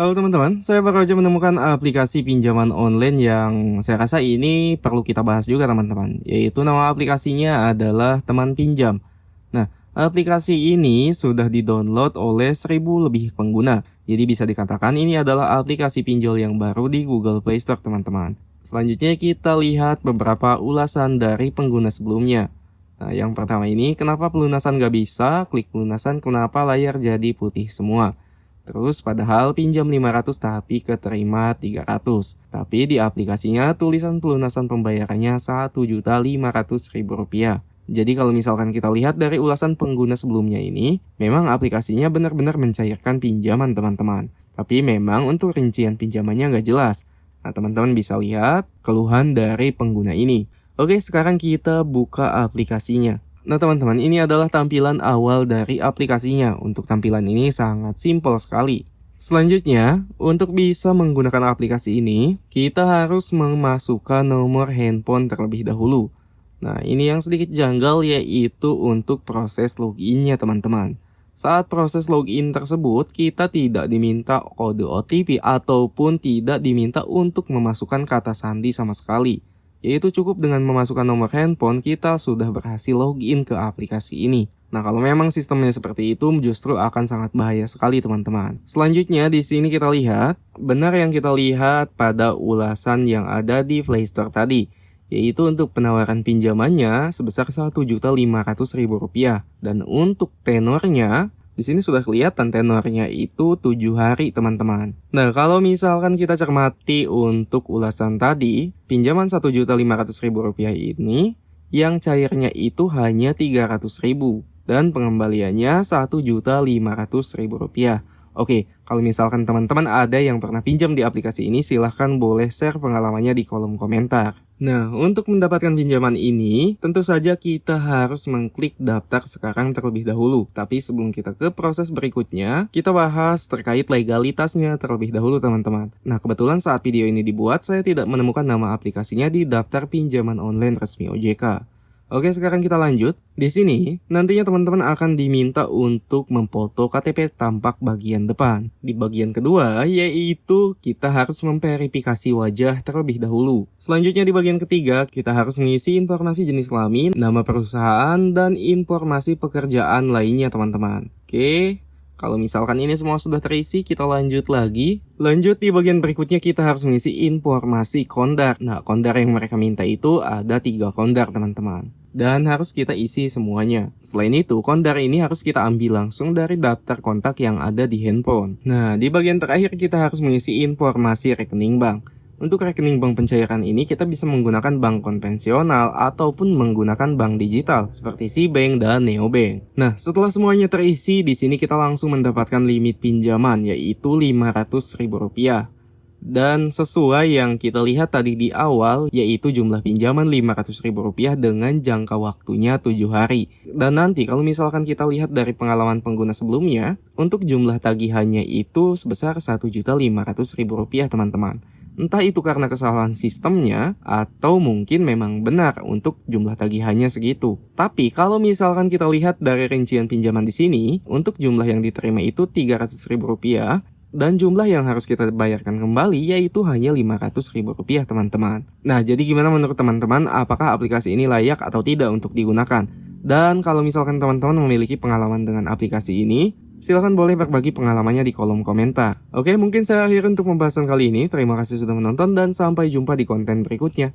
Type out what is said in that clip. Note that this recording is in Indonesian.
Halo teman-teman, saya baru aja menemukan aplikasi pinjaman online yang saya rasa ini perlu kita bahas juga teman-teman. Yaitu nama aplikasinya adalah Teman Pinjam. Nah, aplikasi ini sudah di-download oleh 1000 lebih pengguna. Jadi bisa dikatakan ini adalah aplikasi pinjol yang baru di Google Play Store teman-teman. Selanjutnya kita lihat beberapa ulasan dari pengguna sebelumnya. Nah, yang pertama ini, kenapa pelunasan gak bisa? Klik pelunasan, kenapa layar jadi putih semua? Terus padahal pinjam 500 tapi keterima 300. Tapi di aplikasinya tulisan pelunasan pembayarannya Rp1.500.000. Jadi kalau misalkan kita lihat dari ulasan pengguna sebelumnya ini, memang aplikasinya benar-benar mencairkan pinjaman teman-teman. Tapi memang untuk rincian pinjamannya nggak jelas. Nah teman-teman bisa lihat keluhan dari pengguna ini. Oke, sekarang kita buka aplikasinya. Nah teman-teman, ini adalah tampilan awal dari aplikasinya. Untuk tampilan ini sangat simpel sekali. Selanjutnya, untuk bisa menggunakan aplikasi ini, kita harus memasukkan nomor handphone terlebih dahulu. Nah, ini yang sedikit janggal yaitu untuk proses loginnya teman-teman. Saat proses login tersebut, kita tidak diminta kode OTP ataupun tidak diminta untuk memasukkan kata sandi sama sekali. Yaitu cukup dengan memasukkan nomor handphone, kita sudah berhasil login ke aplikasi ini. Nah, kalau memang sistemnya seperti itu, justru akan sangat bahaya sekali teman-teman. Selanjutnya, di sini kita lihat, benar yang kita lihat pada ulasan yang ada di Play Store tadi. Yaitu untuk penawaran pinjamannya sebesar Rp1.500.000. Dan untuk tenornya, di sini sudah kelihatan tenornya itu 7 hari teman-teman. Nah kalau misalkan kita cermati untuk ulasan tadi, pinjaman Rp1.500.000 ini yang cairnya itu hanya Rp300.000 dan pengembaliannya Rp1.500.000. Oke, kalau misalkan teman-teman ada yang pernah pinjam di aplikasi ini, silahkan boleh share pengalamannya di kolom komentar. Nah, untuk mendapatkan pinjaman ini, tentu saja kita harus mengklik daftar sekarang terlebih dahulu. Tapi sebelum kita ke proses berikutnya, kita bahas terkait legalitasnya terlebih dahulu teman-teman. Nah, kebetulan saat video ini dibuat, saya tidak menemukan nama aplikasinya di daftar pinjaman online resmi OJK. Oke, sekarang kita lanjut. Di sini, nantinya teman-teman akan diminta untuk memfoto KTP tampak bagian depan. Di bagian kedua, yaitu kita harus memverifikasi wajah terlebih dahulu. Selanjutnya di bagian ketiga, kita harus mengisi informasi jenis kelamin, nama perusahaan, dan informasi pekerjaan lainnya teman-teman. Oke. Kalau misalkan ini semua sudah terisi, kita lanjut lagi. Lanjut di bagian berikutnya kita harus mengisi informasi kondar. Nah, kondar yang mereka minta itu ada 3 kondar teman-teman. Dan harus kita isi semuanya. Selain itu, kondar ini harus kita ambil langsung dari daftar kontak yang ada di handphone. Nah, di bagian terakhir kita harus mengisi informasi rekening bank. Untuk rekening bank pencairan ini kita bisa menggunakan bank konvensional ataupun menggunakan bank digital seperti SeaBank dan Neobank. Nah, setelah semuanya terisi, di sini kita langsung mendapatkan limit pinjaman yaitu Rp500.000. Dan sesuai yang kita lihat tadi di awal, yaitu jumlah pinjaman Rp500.000 dengan jangka waktunya 7 hari. Dan nanti kalau misalkan kita lihat dari pengalaman pengguna sebelumnya, untuk jumlah tagihannya itu sebesar Rp1.500.000 teman-teman. Entah itu karena kesalahan sistemnya, atau mungkin memang benar untuk jumlah tagihannya segitu. Tapi kalau misalkan kita lihat dari rincian pinjaman di sini, untuk jumlah yang diterima itu Rp300.000, dan jumlah yang harus kita bayarkan kembali yaitu hanya Rp500.000 teman-teman. Nah, jadi gimana menurut teman-teman, apakah aplikasi ini layak atau tidak untuk digunakan? Dan kalau misalkan teman-teman memiliki pengalaman dengan aplikasi ini, silahkan boleh berbagi pengalamannya di kolom komentar. Oke, mungkin saya akhiri untuk pembahasan kali ini. Terima kasih sudah menonton dan sampai jumpa di konten berikutnya.